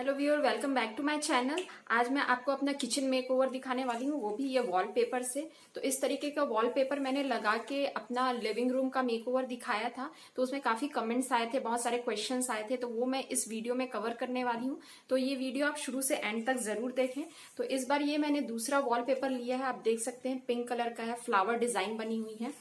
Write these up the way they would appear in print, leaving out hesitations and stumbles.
Hello viewer, welcome back to my channel. आज मैं आपको अपना किचन मेकओवर दिखाने वाली हूँ, वो भी ये वॉलपेपर से। तो इस तरीके का वॉलपेपर मैंने लगा के अपना लिविंग रूम का मेकओवर दिखाया था, तो उसमें काफी कमेंट्स आए थे, बहुत सारे क्वेश्चंस आए थे, तो वो मैं इस वीडियो में कवर करने वाली हूँ। तो ये वीडियो आप शुरू से एंड तक जरूर देखें। तो इस बार ये मैंने दूसरा वॉलपेपर लिया है, आप देख सकते हैं पिंक कलर का है, फ्लावर डिजाइन बनी हुई है।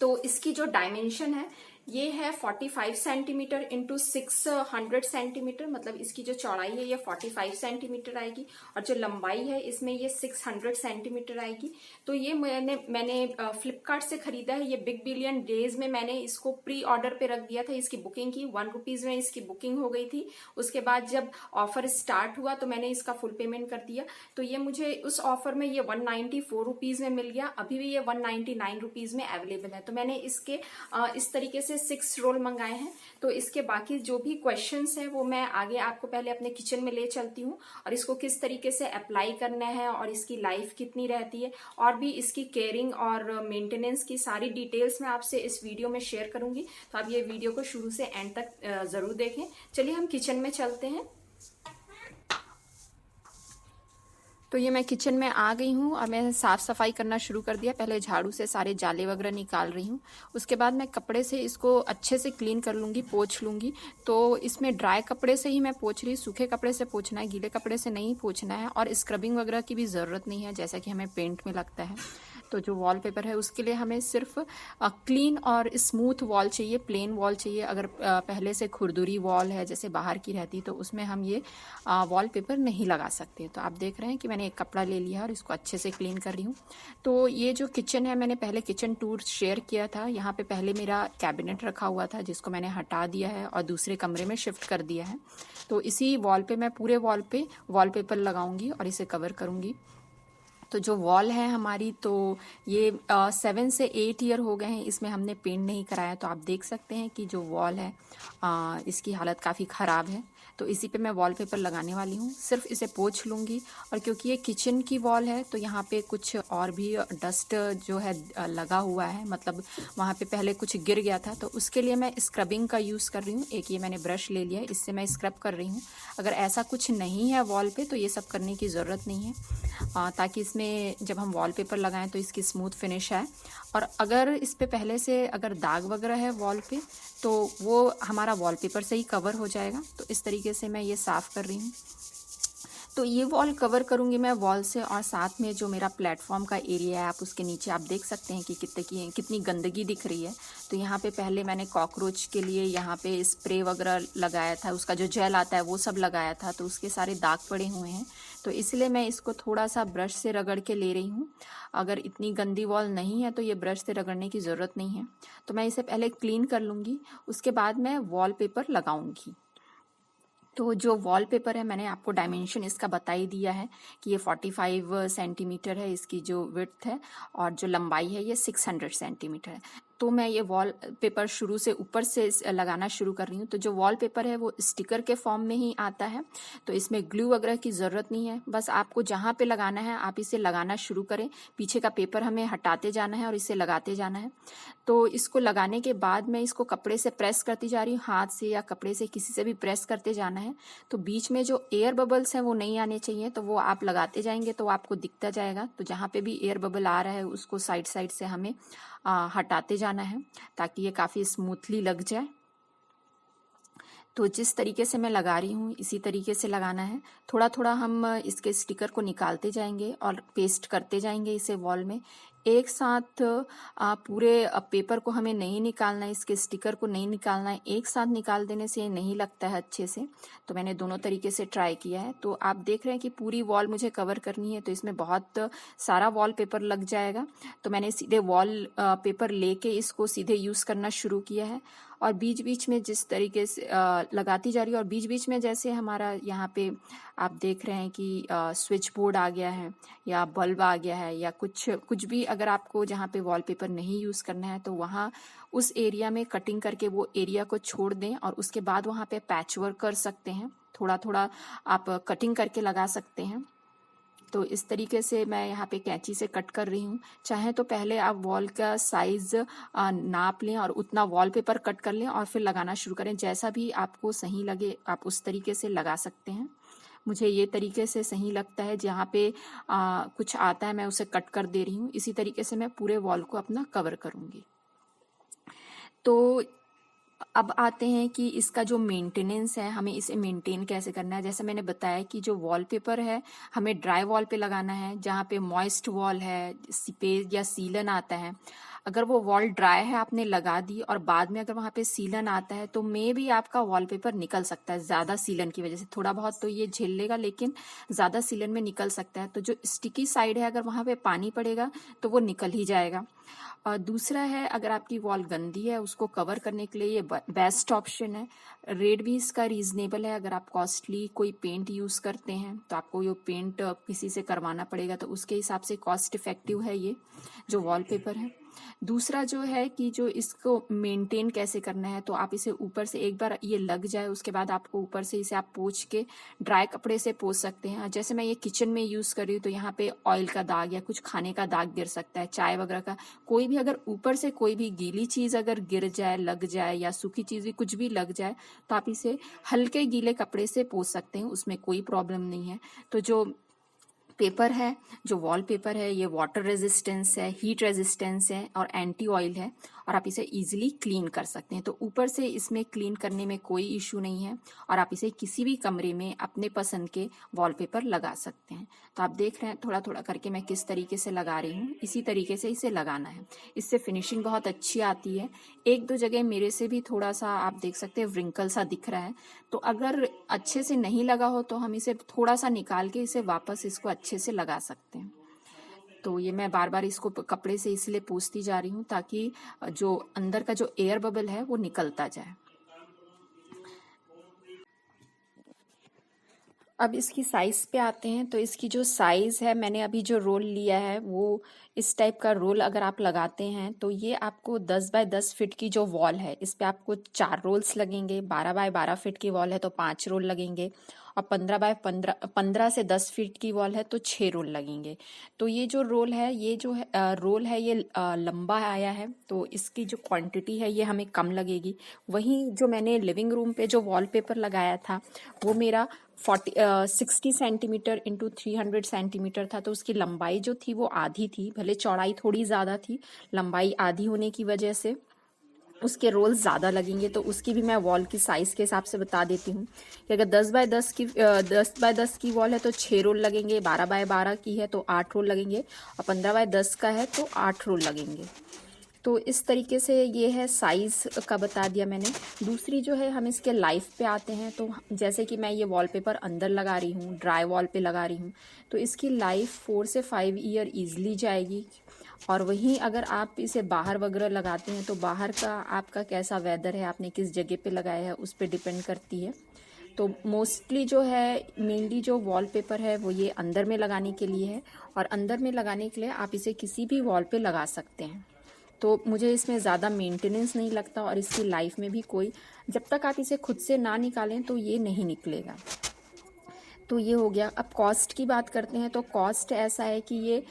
तो इसकी जो डायमेंशन है ये है 45 सेंटीमीटर इंटू 600 सेंटीमीटर, मतलब इसकी जो चौड़ाई है ये 45 सेंटीमीटर आएगी और जो लंबाई है इसमें ये 600 सेंटीमीटर आएगी। तो ये मैंने फ्लिपकार्ट से खरीदा है। ये बिग बिलियन डेज में मैंने इसको प्री ऑर्डर पे रख दिया था, इसकी बुकिंग की ₹1 में इसकी बुकिंग हो गई थी। उसके बाद जब ऑफर स्टार्ट हुआ तो मैंने इसका फुल पेमेंट कर दिया। तो ये मुझे उस ऑफर में ये ₹194 में मिल गया, अभी भी ये ₹199 में अवेलेबल है। तो मैंने इसके इस तरीके से 6 रोल मंगाए हैं। तो इसके बाकी जो भी क्वेश्चंस हैं वो मैं आगे आपको पहले अपने किचन में ले चलती हूँ और इसको किस तरीके से अप्लाई करना है और इसकी लाइफ कितनी रहती है और भी इसकी केयरिंग और मेंटेनेंस की सारी डिटेल्स मैं आपसे इस वीडियो में शेयर करूंगी। तो आप ये वीडियो को शुरू से एंड तक जरूर देखें। चलिए हम किचन में चलते हैं। तो ये मैं किचन में आ गई हूँ और मैं साफ सफाई करना शुरू कर दिया। पहले झाड़ू से सारे जाले वगैरह निकाल रही हूँ, उसके बाद मैं कपड़े से इसको अच्छे से क्लीन कर लूँगी, पोंछ लूँगी। तो इसमें ड्राई कपड़े से ही मैं पोंछ रही हूँ, सूखे कपड़े से पोंछना है, गीले कपड़े से नहीं पोंछना है। और स्क्रबिंग वगैरह की भी ज़रूरत नहीं है जैसा कि हमें पेंट में लगता है। तो जो वॉलपेपर है उसके लिए हमें सिर्फ क्लीन और स्मूथ वॉल चाहिए, प्लेन वॉल चाहिए। अगर पहले से खुरदुरी वॉल है जैसे बाहर की रहती तो उसमें हम ये वॉलपेपर नहीं लगा सकते। तो आप देख रहे हैं कि मैंने एक कपड़ा ले लिया और इसको अच्छे से क्लीन कर रही हूँ। तो ये जो किचन है, मैंने पहले किचन टूर शेयर किया था। यहाँ पे पहले मेरा कैबिनेट रखा हुआ था जिसको मैंने हटा दिया है और दूसरे कमरे में शिफ्ट कर दिया है। तो इसी वॉल पे मैं पूरे वॉल पे वॉलपेपर लगाऊंगी और इसे कवर करूंगी। तो जो वॉल है हमारी, तो ये 7 से 8 ईयर हो गए हैं, इसमें हमने पेंट नहीं कराया। तो आप देख सकते हैं कि जो वॉल है इसकी हालत काफ़ी ख़राब है। तो इसी पे मैं वॉलपेपर लगाने वाली हूँ, सिर्फ इसे पोंछ लूँगी। और क्योंकि ये किचन की वॉल है तो यहाँ पे कुछ और भी डस्ट जो है लगा हुआ है, मतलब वहाँ पे पहले कुछ गिर गया था। तो उसके लिए मैं स्क्रबिंग का यूज़ कर रही हूँ। एक ये मैंने ब्रश ले लिया है, इससे मैं स्क्रब कर रही हूँ। अगर ऐसा कुछ नहीं है वॉल पे तो ये सब करने की ज़रूरत नहीं है, ताकि इसमें जब हम वॉलपेपर लगाएं तो इसकी स्मूथ फिनिश आए। और अगर इस पे पहले से अगर दाग वगैरह है वॉल पे तो वो हमारा वॉलपेपर से ही कवर हो जाएगा। तो इस तरीके से मैं ये साफ़ कर रही हूँ। तो ये वॉल कवर करूँगी मैं वॉल से, और साथ में जो मेरा प्लेटफॉर्म का एरिया है आप उसके नीचे आप देख सकते हैं कि कितनी गंदगी दिख रही है। तो यहाँ पे पहले मैंने कॉकरोच के लिए यहाँ पे स्प्रे वगैरह लगाया था, उसका जो जेल आता है वो सब लगाया था, तो उसके सारे दाग पड़े हुए हैं। तो इसलिए मैं इसको थोड़ा सा ब्रश से रगड़ के ले रही हूँ। अगर इतनी गंदी वॉल नहीं है तो ये ब्रश से रगड़ने की ज़रूरत नहीं है। तो मैं इसे पहले क्लीन कर लूँगी, उसके बाद मैं वॉलपेपर लगाऊँगी। तो जो वॉलपेपर है मैंने आपको डायमेंशन इसका बता ही दिया है कि ये 45 सेंटीमीटर है इसकी जो विड्थ है, और जो लंबाई है ये 600 सेंटीमीटर है। तो मैं ये वॉल पेपर शुरू से ऊपर से लगाना शुरू कर रही हूँ। तो जो वॉल पेपर है वो स्टिकर के फॉर्म में ही आता है, तो इसमें ग्लू वगैरह की ज़रूरत नहीं है। बस आपको जहाँ पे लगाना है आप इसे लगाना शुरू करें, पीछे का पेपर हमें हटाते जाना है और इसे लगाते जाना है। तो इसको लगाने के बाद मैं इसको कपड़े से प्रेस करती जा रही हूँ, हाथ से या कपड़े से किसी से भी प्रेस करते जाना है। तो बीच में जो एयर बबल्स हैं वो नहीं आने चाहिए, तो वो आप लगाते जाएंगे तो आपको दिखता जाएगा। तो जहाँ पे भी एयर बबल आ रहा है उसको साइड साइड से हमें हटाते जाना है ताकि ये काफ़ी स्मूथली लग जाए। तो जिस तरीके से मैं लगा रही हूँ इसी तरीके से लगाना है। थोड़ा थोड़ा हम इसके स्टिकर को निकालते जाएंगे और पेस्ट करते जाएंगे इसे वॉल में। एक साथ पूरे पेपर को हमें नहीं निकालना है, इसके स्टिकर को नहीं निकालना है। एक साथ निकाल देने से नहीं लगता है अच्छे से। तो मैंने दोनों तरीके से ट्राई किया है। तो आप देख रहे हैं कि पूरी वॉल मुझे कवर करनी है, तो इसमें बहुत सारा वॉल पेपर लग जाएगा। तो मैंने सीधे वॉल पेपर लेके इसको सीधे यूज़ करना शुरू किया है, और बीच बीच में जिस तरीके से लगाती जा रही है। और बीच बीच में जैसे हमारा यहाँ पे आप देख रहे हैं कि स्विच बोर्ड आ गया है या बल्ब आ गया है या कुछ भी, अगर आपको जहाँ पे वॉलपेपर नहीं यूज़ करना है तो वहाँ उस एरिया में कटिंग करके वो एरिया को छोड़ दें और उसके बाद वहाँ पे पैच वर्क कर सकते हैं। थोड़ा थोड़ा आप कटिंग करके लगा सकते हैं। तो इस तरीके से मैं यहाँ पे कैंची से कट कर रही हूँ। चाहे तो पहले आप वॉल का साइज़ नाप लें और उतना वॉलपेपर कट कर लें और फिर लगाना शुरू करें। जैसा भी आपको सही लगे आप उस तरीके से लगा सकते हैं। मुझे ये तरीके से सही लगता है, जहाँ पे कुछ आता है मैं उसे कट कर दे रही हूँ। इसी तरीके से मैं पूरे वॉल को अपना कवर करूँगी। तो अब आते हैं कि इसका जो मेंटेनेंस है, हमें इसे मेंटेन कैसे करना है। जैसे मैंने बताया कि जो वॉलपेपर है हमें ड्राई वॉल पे लगाना है। जहाँ पे मॉइस्ट वॉल है, सीपेज या सीलन आता है, अगर वो वॉल ड्राई है आपने लगा दी और बाद में अगर वहाँ पे सीलन आता है तो मे भी आपका वॉलपेपर निकल सकता है। ज़्यादा सीलन की वजह से थोड़ा बहुत तो ये झेल लेगा, लेकिन ज़्यादा सीलन में निकल सकता है। तो जो स्टिकी साइड है अगर वहाँ पे पानी पड़ेगा तो वो निकल ही जाएगा। और दूसरा है, अगर आपकी वॉल गंदी है उसको कवर करने के लिए ये बेस्ट ऑप्शन है। रेट भी इसका रीजनेबल है। अगर आप कॉस्टली कोई पेंट यूज़ करते हैं तो आपको ये पेंट किसी से करवाना पड़ेगा, तो उसके हिसाब से कॉस्ट इफेक्टिव है ये जो वॉलपेपर है। दूसरा जो है कि जो इसको मेंटेन कैसे करना है, तो आप इसे ऊपर से एक बार ये लग जाए उसके बाद आपको ऊपर से इसे आप पोंछ के ड्राई कपड़े से पोंछ सकते हैं। जैसे मैं ये किचन में यूज़ कर रही हूँ तो यहाँ पे ऑयल का दाग या कुछ खाने का दाग गिर सकता है, चाय वगैरह का। कोई भी अगर ऊपर से कोई भी गीली चीज़ अगर गिर जाए, लग जाए, या सूखी चीज़ भी कुछ भी लग जाए तो आप इसे हल्के गीले कपड़े से पोंछ सकते हैं, उसमें कोई प्रॉब्लम नहीं है। तो जो पेपर है, जो वॉलपेपर है, ये वाटर रेजिस्टेंस है, हीट रेजिस्टेंस है और एंटी ऑयल है, और आप इसे इजीली क्लीन कर सकते हैं। तो ऊपर से इसमें क्लीन करने में कोई इशू नहीं है और आप इसे किसी भी कमरे में अपने पसंद के वॉलपेपर लगा सकते हैं। तो आप देख रहे हैं थोड़ा थोड़ा करके मैं किस तरीके से लगा रही हूँ, इसी तरीके से इसे लगाना है। इससे फिनिशिंग बहुत अच्छी आती है। एक दो जगह मेरे से भी थोड़ा सा आप देख सकते हैं व्रिंकल सा दिख रहा है, तो अगर अच्छे से नहीं लगा हो तो हम इसे थोड़ा सा निकाल के इसे वापस इसको अच्छे से लगा सकते हैं। तो ये मैं बार बार इसको कपड़े से इसलिए पोंछती जा रही हूँ ताकि जो अंदर का जो एयर बबल है वो निकलता जाए। अब इसकी साइज़ पे आते हैं। तो इसकी जो साइज़ है, मैंने अभी जो रोल लिया है वो इस टाइप का रोल अगर आप लगाते हैं तो ये आपको 10 बाय 10 फीट की जो वॉल है इस पे आपको 4 रोल्स लगेंगे। 12 बाय 12 फीट की वॉल है तो 5 रोल लगेंगे, और 15 बाय 15 से 10 फीट की वॉल है तो 6 रोल लगेंगे। तो ये जो रोल है, ये जो है रोल है ये लंबा आया है, तो इसकी जो क्वांटिटी है ये हमें कम लगेगी। वहीं जो मैंने लिविंग रूम पे जो वॉलपेपर लगाया था वो मेरा 60 सेंटीमीटर इंटू 300 सेंटीमीटर था, तो उसकी लंबाई जो थी वो आधी थी। भले चौड़ाई थोड़ी ज़्यादा थी, लंबाई आधी होने की वजह से उसके रोल ज़्यादा लगेंगे। तो उसकी भी मैं वॉल की साइज़ के हिसाब से बता देती हूँ कि अगर 10 बाय 10 की वॉल है तो 6 रोल लगेंगे, 12 बाय 12 की है तो 8 रोल लगेंगे, और 15 बाय 10 का है तो 8 रोल लगेंगे। तो इस तरीके से ये है, साइज़ का बता दिया मैंने। दूसरी जो है, हम इसके लाइफ पे आते हैं। तो जैसे कि मैं ये वॉलपेपर अंदर लगा रही हूँ, ड्राई वॉल पे लगा रही हूँ, तो इसकी लाइफ 4 से 5 ईयर ईजिली जाएगी। और वहीं अगर आप इसे बाहर वगैरह लगाते हैं तो बाहर का आपका कैसा वेदर है, आपने किस जगह पे लगाया है उस पर डिपेंड करती है। तो मोस्टली जो है, मेनली जो वॉलपेपर है वो ये अंदर में लगाने के लिए है, और अंदर में लगाने के लिए आप इसे किसी भी वॉल पे लगा सकते हैं। तो मुझे इसमें ज़्यादा मेंटेनेंस नहीं लगता, और इसकी लाइफ में भी कोई, जब तक आप इसे खुद से ना निकालें तो ये नहीं निकलेगा। तो ये हो गया। अब कॉस्ट की बात करते हैं। तो कॉस्ट ऐसा है कि ये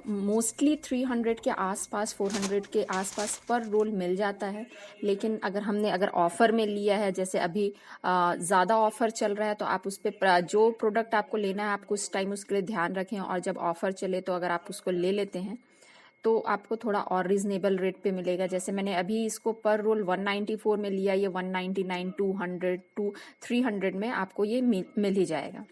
मोस्टली 300 के आसपास, 400 के आसपास पर रोल मिल जाता है। लेकिन अगर ऑफ़र में लिया है, जैसे अभी ज़्यादा ऑफ़र चल रहा है, तो आप उस पर जो प्रोडक्ट आपको लेना है आपको उस टाइम उसके लिए ध्यान रखें, और जब ऑफ़र चले तो अगर आप उसको ले लेते हैं तो आपको थोड़ा और रीज़नेबल रेट पे मिलेगा। जैसे मैंने अभी इसको पर रोल 194 में लिया, ये 199, 200 टू 300 में आपको ये मिल ही जाएगा।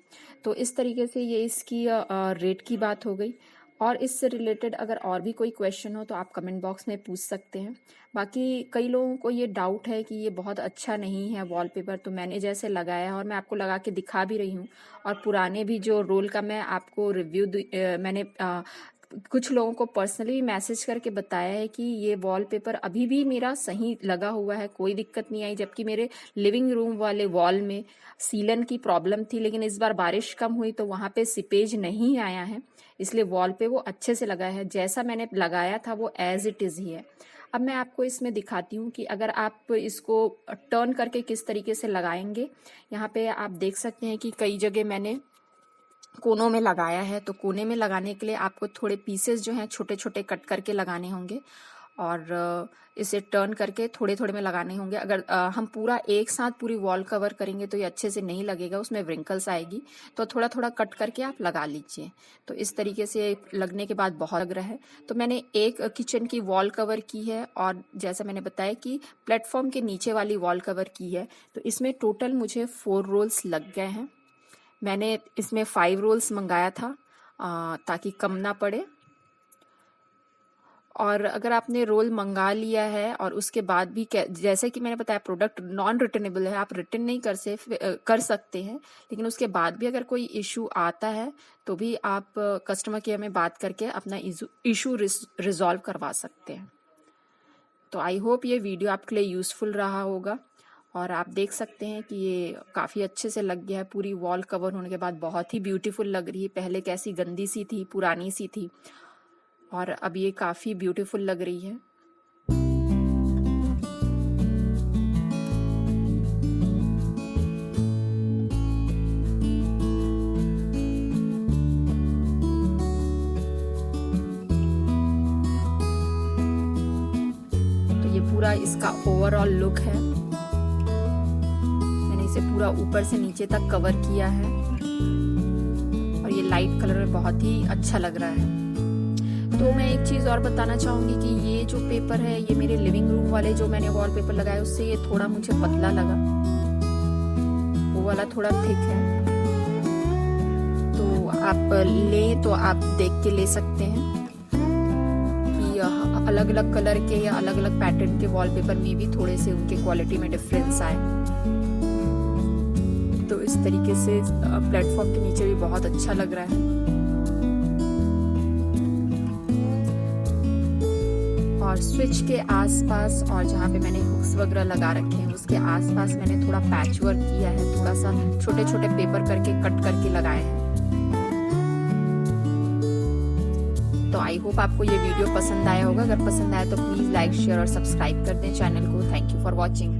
तो इस तरीके से ये इसकी रेट की बात हो गई। और इससे रिलेटेड अगर और भी कोई क्वेश्चन हो तो आप कमेंट बॉक्स में पूछ सकते हैं। बाकी कई लोगों को ये डाउट है कि ये बहुत अच्छा नहीं है वॉलपेपर, तो मैंने जैसे लगाया है और मैं आपको लगा के दिखा भी रही हूँ, और पुराने भी जो रोल का मैं आपको रिव्यू मैंने कुछ लोगों को पर्सनली मैसेज करके बताया है कि ये वॉलपेपर अभी भी मेरा सही लगा हुआ है, कोई दिक्कत नहीं आई। जबकि मेरे लिविंग रूम वाले वॉल में सीलन की प्रॉब्लम थी, लेकिन इस बार बारिश कम हुई तो वहाँ पे सिपेज नहीं आया है, इसलिए वॉल पे वो अच्छे से लगा है। जैसा मैंने लगाया था वो एज इट इज़ ही है। अब मैं आपको इसमें दिखाती हूँ कि अगर आप इसको टर्न करके किस तरीके से लगाएंगे। यहाँ पे आप देख सकते हैं कि कई जगह मैंने कोनों में लगाया है। तो कोने में लगाने के लिए आपको थोड़े पीसेस जो हैं छोटे छोटे कट करके लगाने होंगे और इसे टर्न करके थोड़े थोड़े में लगाने होंगे। अगर हम पूरा एक साथ पूरी वॉल कवर करेंगे तो ये अच्छे से नहीं लगेगा, उसमें व्रिंकल्स आएगी। तो थोड़ा थोड़ा कट करके आप लगा लीजिए। तो इस तरीके से लगने के बाद बहुत लग रहा है। तो मैंने एक किचन की वॉल कवर की है और जैसा मैंने बताया कि प्लेटफॉर्म के नीचे वाली वॉल कवर की है। तो इसमें टोटल मुझे 4 रोल्स लग गए हैं। मैंने इसमें 5 रोल्स मंगाया था ताकि कम ना पड़े। और अगर आपने रोल मंगा लिया है और उसके बाद भी जैसे कि मैंने बताया प्रोडक्ट नॉन रिटर्नेबल है, आप रिटर्न नहीं कर सकते हैं, लेकिन उसके बाद भी अगर कोई इशू आता है तो भी आप कस्टमर केयर में बात करके अपना इशू रिजॉल्व करवा सकते हैं। तो आई होप ये वीडियो आपके लिए यूज़फुल रहा होगा। और आप देख सकते हैं कि ये काफ़ी अच्छे से लग गया है। पूरी वॉल कवर होने के बाद बहुत ही ब्यूटीफुल लग रही है। पहले कैसी गंदी सी थी, पुरानी सी थी, और अब ये काफ़ी ब्यूटीफुल लग रही है। तो ये पूरा इसका ओवरऑल लुक है। मैंने इसे पूरा ऊपर से नीचे तक कवर किया है और ये लाइट कलर में बहुत ही अच्छा लग रहा है। तो मैं एक चीज़ और बताना चाहूँगी कि ये जो पेपर है, ये मेरे लिविंग रूम वाले जो मैंने वॉलपेपर लगाया उससे ये थोड़ा मुझे पतला लगा, वो वाला थोड़ा थिक है। तो आप लें तो आप देख के ले सकते हैं कि अलग अलग कलर के या अलग अलग पैटर्न के वॉलपेपर में भी थोड़े से उनके क्वालिटी में डिफरेंस आए। तो इस तरीके से प्लेटफॉर्म के नीचे भी बहुत अच्छा लग रहा है। और स्विच के आसपास और जहाँ पे मैंने हुक्स वगैरह लगा रखे हैं उसके आसपास मैंने थोड़ा पैच वर्क किया है, थोड़ा सा छोटे छोटे पेपर करके कट करके लगाए हैं। तो आई होप आपको ये वीडियो पसंद आया होगा। अगर पसंद आया तो प्लीज़ लाइक, शेयर और सब्सक्राइब कर दें चैनल को। Thank you for watching.